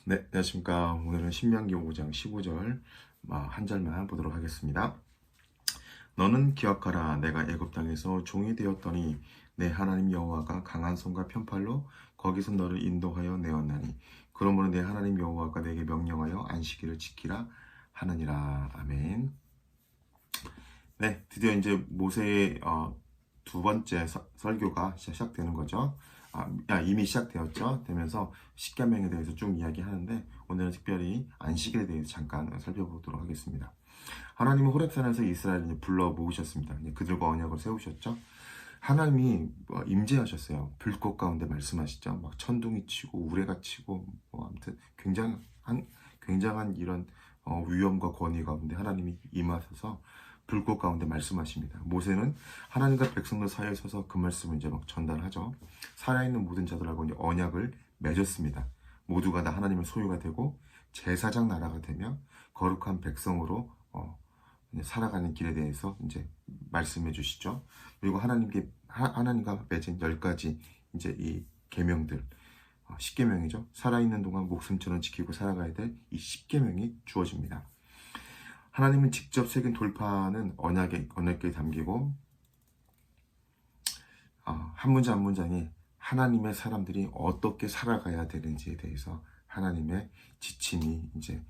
네, 안녕하십니까. 오늘은 신명기 5장 15절 한 절만 보도록 하겠습니다. 너는 기억하라. 내가 애굽 땅에서 종이 되었더니 내 하나님 여호와가 강한 손과 편팔로 거기서 너를 인도하여 내었나니 그러므로 내 하나님 여호와가 내게 명령하여 안식일을 지키라 하느니라. 아멘. 네, 드디어 이제 모세의 두 번째 설교가 시작되는 거죠. 이미 시작되었죠. 되면서 십계명에 대해서 쭉 이야기하는데 오늘은 특별히 안식일에 대해서 잠깐 살펴보도록 하겠습니다. 하나님은 호렙산에서 이스라엘을 불러 모으셨습니다. 그들과 언약을 세우셨죠. 하나님이 임재하셨어요. 불꽃 가운데 말씀하시죠. 막 천둥이 치고 우레가 치고 아무튼 굉장한 이런 위엄과 권위 가운데 하나님이 임하셔서 불꽃 가운데 말씀하십니다. 모세는 하나님과 백성들 사이에 서서 그 말씀을 이제 막 전달하죠. 살아있는 모든 자들하고 이제 언약을 맺었습니다. 모두가 다 하나님의 소유가 되고 제사장 나라가 되며 거룩한 백성으로 살아가는 길에 대해서 이제 말씀해 주시죠. 그리고 하나님과 맺은 10가지 이제 이 계명들, 10계명이죠. 살아있는 동안 목숨처럼 지키고 살아가야 될 이 10계명이 주어집니다. 하나님은 직접 새긴 돌파는 언약에 담기고 한 문장 한 문장이 하나님의 사람들이 어떻게 살아가야 되는지에 대해서 하나님의 지침이 이제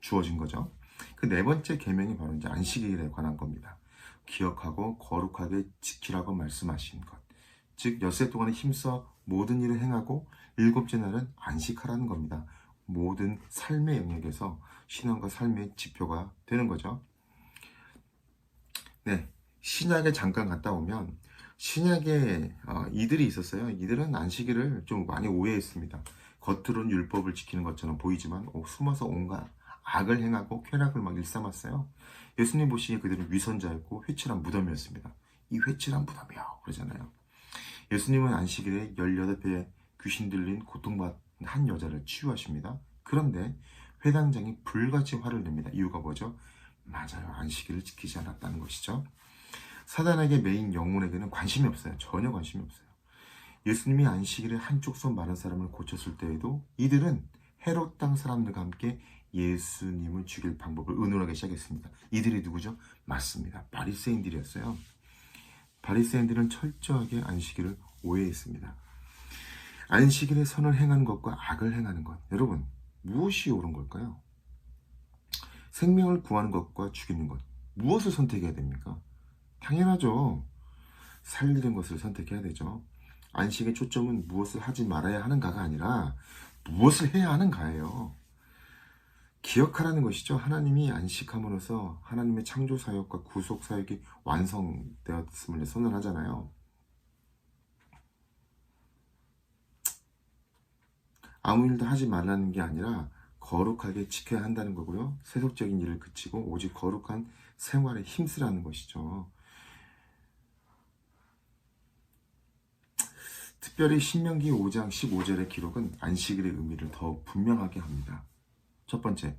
주어진 거죠. 그 네 번째 계명이 바로 이제 안식일에 관한 겁니다. 기억하고 거룩하게 지키라고 말씀하신 것. 즉 엿새 동안에 힘써 모든 일을 행하고 일곱째 날은 안식하라는 겁니다. 모든 삶의 영역에서 신앙과 삶의 지표가 되는 거죠. 네, 신약에 잠깐 갔다 오면 신약에 이들이 있었어요. 이들은 안식일을 좀 많이 오해했습니다. 겉으로는 율법을 지키는 것처럼 보이지만 숨어서 온갖 악을 행하고 쾌락을 막 일삼았어요. 예수님 보시기에 그들은 위선자였고 회칠한 무덤이었습니다. 이 회칠한 무덤이요 그러잖아요. 예수님은 안식일에 18배의 귀신 들린 고통받는 한 여자를 치유하십니다. 그런데 회당장이 불같이 화를 냅니다. 이유가 뭐죠? 맞아요. 안식일을 지키지 않았다는 것이죠. 사단에게 매인 영혼에게는 관심이 없어요. 전혀 관심이 없어요. 예수님이 안식일에 한쪽 손 마른 사람을 고쳤을 때에도 이들은 헤롯 땅 사람들과 함께 예수님을 죽일 방법을 의논하기 시작했습니다. 이들이 누구죠? 맞습니다. 바리새인들이었어요. 바리새인들은 철저하게 안식일을 오해했습니다. 안식일에 선을 행하는 것과 악을 행하는 것. 여러분, 무엇이 옳은 걸까요? 생명을 구하는 것과 죽이는 것. 무엇을 선택해야 됩니까? 당연하죠. 살리는 것을 선택해야 되죠. 안식의 초점은 무엇을 하지 말아야 하는가가 아니라 무엇을 해야 하는가예요. 기억하라는 것이죠. 하나님이 안식함으로써 하나님의 창조 사역과 구속 사역이 완성되었음을 선언하잖아요. 아무 일도 하지 말라는 게 아니라 거룩하게 지켜야 한다는 거고요. 세속적인 일을 그치고 오직 거룩한 생활에 힘쓰라는 것이죠. 특별히 신명기 5장 15절의 기록은 안식일의 의미를 더 분명하게 합니다. 첫 번째,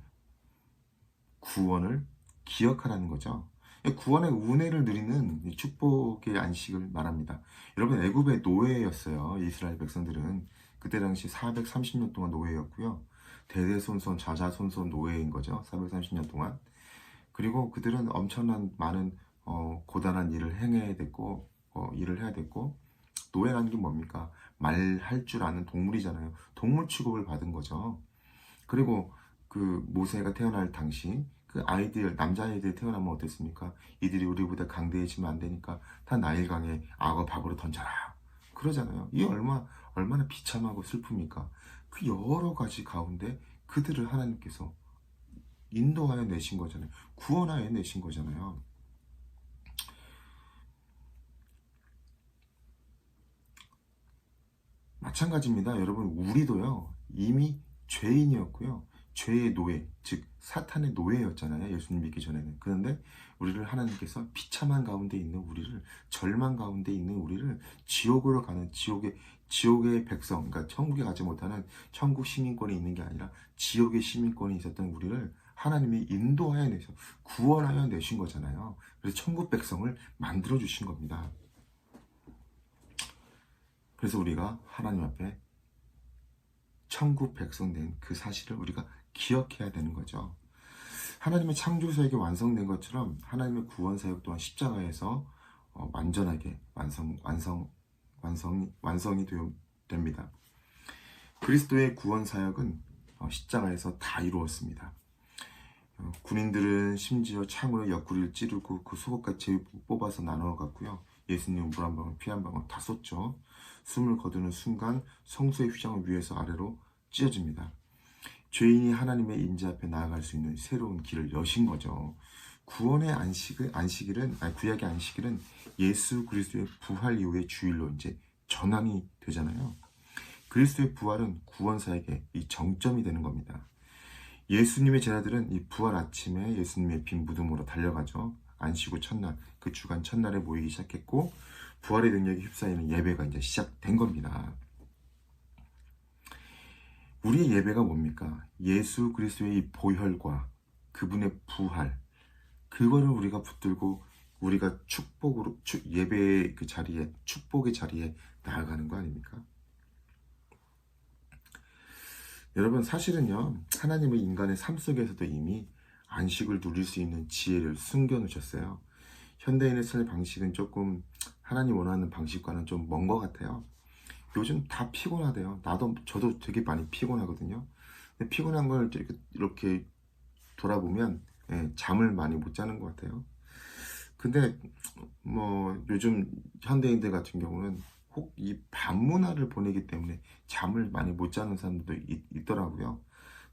구원을 기억하라는 거죠. 구원의 은혜를 누리는 축복의 안식을 말합니다. 여러분, 애굽의 노예였어요. 이스라엘 백성들은 그때 당시 430년 동안 노예였고요. 대대손손 자자손손 노예인 거죠. 430년 동안. 그리고 그들은 엄청난 많은 고단한 일을 행해야 됐고 일을 해야 됐고, 노예라는 게 뭡니까? 말할 줄 아는 동물이잖아요. 동물 취급을 받은 거죠. 그리고 그 모세가 태어날 당시 그 아이들, 남자아이들 태어나면 어땠습니까? 이들이 우리보다 강대해지면 안 되니까 다 나일강에 악어 밥으로 던져라. 그러잖아요. 이게 얼마나 비참하고 슬픕니까? 그 여러 가지 가운데 그들을 하나님께서 인도하여 내신 거잖아요. 구원하여 내신 거잖아요. 마찬가지입니다. 여러분, 우리도요, 이미 죄인이었고요. 죄의 노예, 즉, 사탄의 노예였잖아요. 예수님 믿기 전에는. 그런데 우리를 하나님께서 비참한 가운데 있는 우리를, 절망 가운데 있는 우리를 지옥으로 가는 지옥의 백성, 그러니까 천국에 가지 못하는 천국 시민권이 있는 게 아니라 지옥의 시민권이 있었던 우리를 하나님이 인도하여 내서 구원하여 내신 거잖아요. 그래서 천국 백성을 만들어 주신 겁니다. 그래서 우리가 하나님 앞에 천국 백성 된 그 사실을 우리가 기억해야 되는 거죠. 하나님의 창조사역이 완성된 것처럼 하나님의 구원사역 또한 십자가에서 완전하게 완성이 됩니다. 그리스도의 구원사역은 십자가에서 다 이루었습니다. 군인들은 심지어 창으로 옆구리를 찌르고 그 속옷까지 뽑아서 나누어 갔고요. 예수님은 물 한 방울, 피 한 방울 다 쏟죠. 숨을 거두는 순간 성소의 휘장을 위에서 아래로 찢어집니다. 죄인이 하나님의 임재 앞에 나아갈 수 있는 새로운 길을 여신 거죠. 구약의 안식일은 예수 그리스도의 부활 이후의 주일로 이제 전환이 되잖아요. 그리스도의 부활은 구원사에게 이 정점이 되는 겁니다. 예수님의 제자들은 이 부활 아침에 예수님의 빈 무덤으로 달려가죠. 안식 후 첫날, 그 주간 첫날에 모이기 시작했고 부활의 능력이 휩싸이는 예배가 이제 시작된 겁니다. 우리의 예배가 뭡니까? 예수 그리스도의 이 보혈과 그분의 부활, 그거를 우리가 붙들고 우리가 예배의 그 자리에, 축복의 자리에 나아가는 거 아닙니까? 여러분, 사실은요, 하나님은 인간의 삶 속에서도 이미 안식을 누릴 수 있는 지혜를 숨겨 놓으셨어요. 현대인의 삶 방식은 조금 하나님 원하는 방식과는 좀 먼 것 같아요. 요즘 다 피곤하대요. 저도 되게 많이 피곤하거든요. 근데 피곤한 걸 이렇게 돌아보면 잠을 많이 못 자는 것 같아요. 근데 뭐 요즘 현대인들 같은 경우는 혹 이 밤문화를 보내기 때문에 잠을 많이 못 자는 사람들도 있더라고요.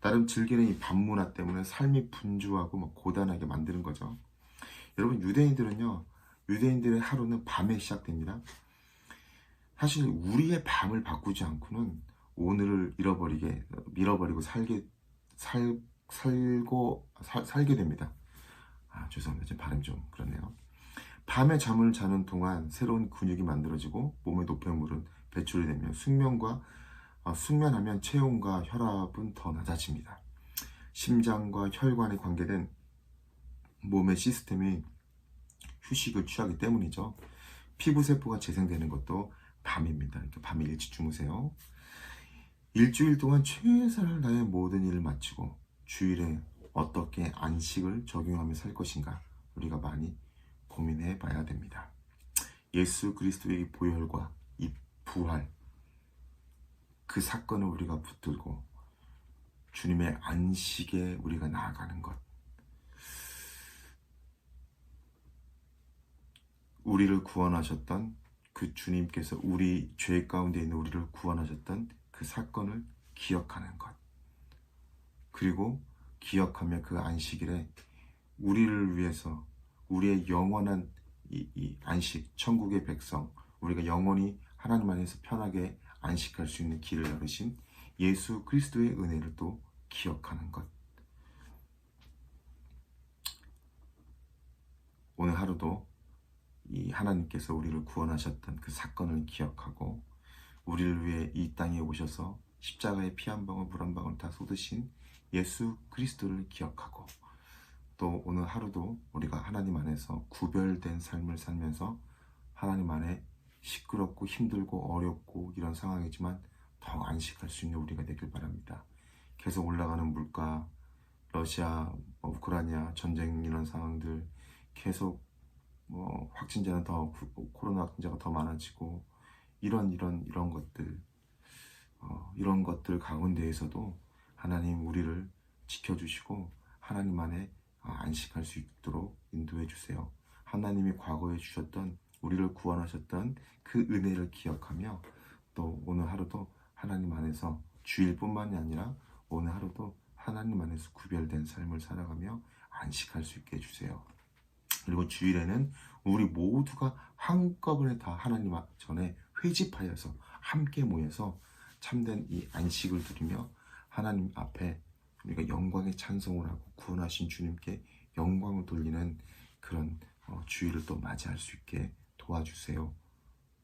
나름 즐기는 이 밤문화 때문에 삶이 분주하고 막 고단하게 만드는 거죠. 여러분, 유대인들의 하루는 밤에 시작됩니다. 사실 우리의 밤을 바꾸지 않고는 오늘을 밀어버리고 살게 됩니다. 죄송합니다. 제 발음 좀 그렇네요. 밤에 잠을 자는 동안 새로운 근육이 만들어지고 몸의 노폐물은 배출이 되며 숙면하면 체온과 혈압은 더 낮아집니다. 심장과 혈관에 관계된 몸의 시스템이 휴식을 취하기 때문이죠. 피부세포가 재생되는 것도 밤입니다. 밤에 일찍 주무세요. 일주일 동안 최선을 다해 모든 일을 마치고 주일에 어떻게 안식을 적용하며 살 것인가 우리가 많이 고민해 봐야 됩니다. 예수 그리스도의 보혈과 이 부활, 그 사건을 우리가 붙들고 주님의 안식에 우리가 나아가는 것, 우리를 구원하셨던 그 주님께서 우리 죄 가운데 있는 우리를 구원하셨던 그 사건을 기억하는 것, 그리고 기억하며 그 안식일에 우리를 위해서 우리의 영원한 이 안식, 천국의 백성, 우리가 영원히 하나님 안에서 편하게 안식할 수 있는 길을 열으신 예수 그리스도의 은혜를 또 기억하는 것. 오늘 하루도 이 하나님께서 우리를 구원하셨던 그 사건을 기억하고 우리를 위해 이 땅에 오셔서 십자가에 피 한 방울 물 한 방울 다 쏟으신 예수 그리스도를 기억하고 또 오늘 하루도 우리가 하나님 안에서 구별된 삶을 살면서 하나님 안에 시끄럽고 힘들고 어렵고 이런 상황이지만 더 안식할 수 있는 우리가 되길 바랍니다. 계속 올라가는 물가, 러시아, 우크라이나 전쟁 이런 상황들, 계속 확진자는 코로나 확진자가 더 많아지고 이런 것들, 이런 것들 가운데에서도 하나님 우리를 지켜주시고 하나님 안에 안식할 수 있도록 인도해 주세요. 하나님이 과거에 주셨던 우리를 구원하셨던 그 은혜를 기억하며 또 오늘 하루도 하나님 안에서 주일뿐만이 아니라 오늘 하루도 하나님 안에서 구별된 삶을 살아가며 안식할 수 있게 해주세요. 그리고 주일에는 우리 모두가 한꺼번에 다 하나님 전에 회집하여서 함께 모여서 참된 이 안식을 누리며 하나님 앞에 우리가 영광의 찬송을 하고 구원하신 주님께 영광을 돌리는 그런 주일을 또 맞이할 수 있게 도와주세요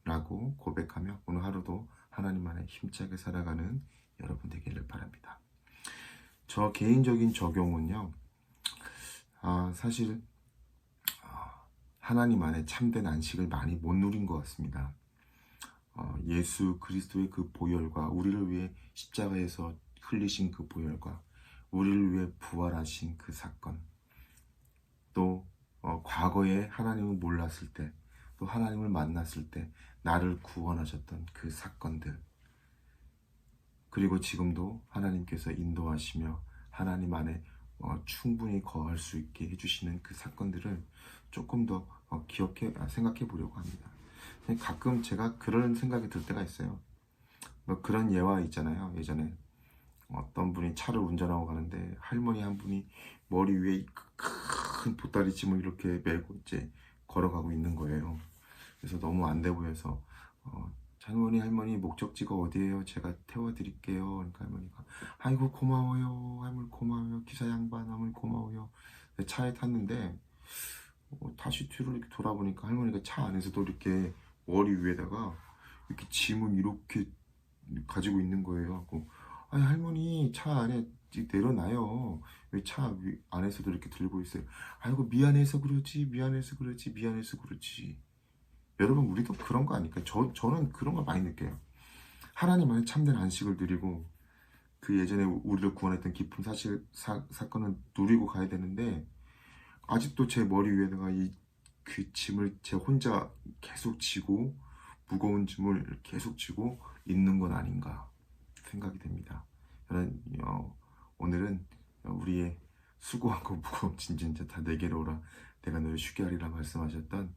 라고 고백하며 오늘 하루도 하나님 안에 힘차게 살아가는 여러분 되기를 바랍니다. 저 개인적인 적용은요, 사실 하나님 안에 참된 안식을 많이 못 누린 것 같습니다. 예수 그리스도의 그 보혈과 우리를 위해 십자가에서 흘리신 그 보혈과 우리를 위해 부활하신 그 사건, 또 과거에 하나님을 몰랐을 때, 또 하나님을 만났을 때 나를 구원하셨던 그 사건들, 그리고 지금도 하나님께서 인도하시며 하나님 안에 충분히 거할 수 있게 해주시는 그 사건들을 조금 더 생각해 보려고 합니다. 가끔 제가 그런 생각이 들 때가 있어요. 뭐 그런 예화 있잖아요. 예전에 어떤 분이 차를 운전하고 가는데 할머니 한 분이 머리 위에 큰 보따리짐을 이렇게 메고 이제 걸어가고 있는 거예요. 그래서 너무 안 돼 보여서 할머니 목적지가 어디예요? 제가 태워드릴게요. 그러니까 할머니가 아이고 고마워요. 할머니 고마워요. 기사 양반 할머니 고마워요. 차에 탔는데 다시 뒤로 이렇게 돌아보니까 할머니가 차 안에서도 이렇게 머리 위에다가 이렇게 짐을 이렇게 가지고 있는 거예요. 하고 아니 할머니 차 안에 내려놔요. 왜 차 안에서도 이렇게 들고 있어요? 아이고 미안해서 그러지 미안해서 그러지 미안해서 그러지. 여러분 우리도 그런 거 아닐까요? 저는 그런 걸 많이 느껴요. 하나님 안에 참된 안식을 누리고 그 예전에 우리를 구원했던 깊은 사건을 누리고 가야 되는데 아직도 제 머리 위에다가 그 짐을 제 혼자 계속 지고 무거운 짐을 계속 지고 있는 건 아닌가 생각이 됩니다. 저는 오늘은 우리의 수고하고 무거운 짐진 다 내게로 오라 내가 너를 쉬게 하리라 말씀하셨던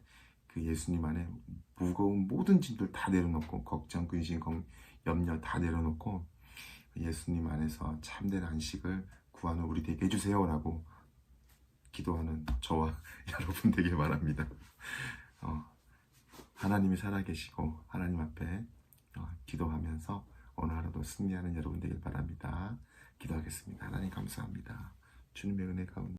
그 예수님 안에 무거운 모든 짐들 다 내려놓고 걱정, 근심, 염려 다 내려놓고 예수님 안에서 참된 안식을 구하는 우리 되게 해주세요라고 기도하는 저와 여러분 되길 바랍니다. 하나님이 살아계시고 하나님 앞에 기도하면서 오늘 하루도 승리하는 여러분 되길 바랍니다. 기도하겠습니다. 하나님 감사합니다. 주님의 은혜 가운데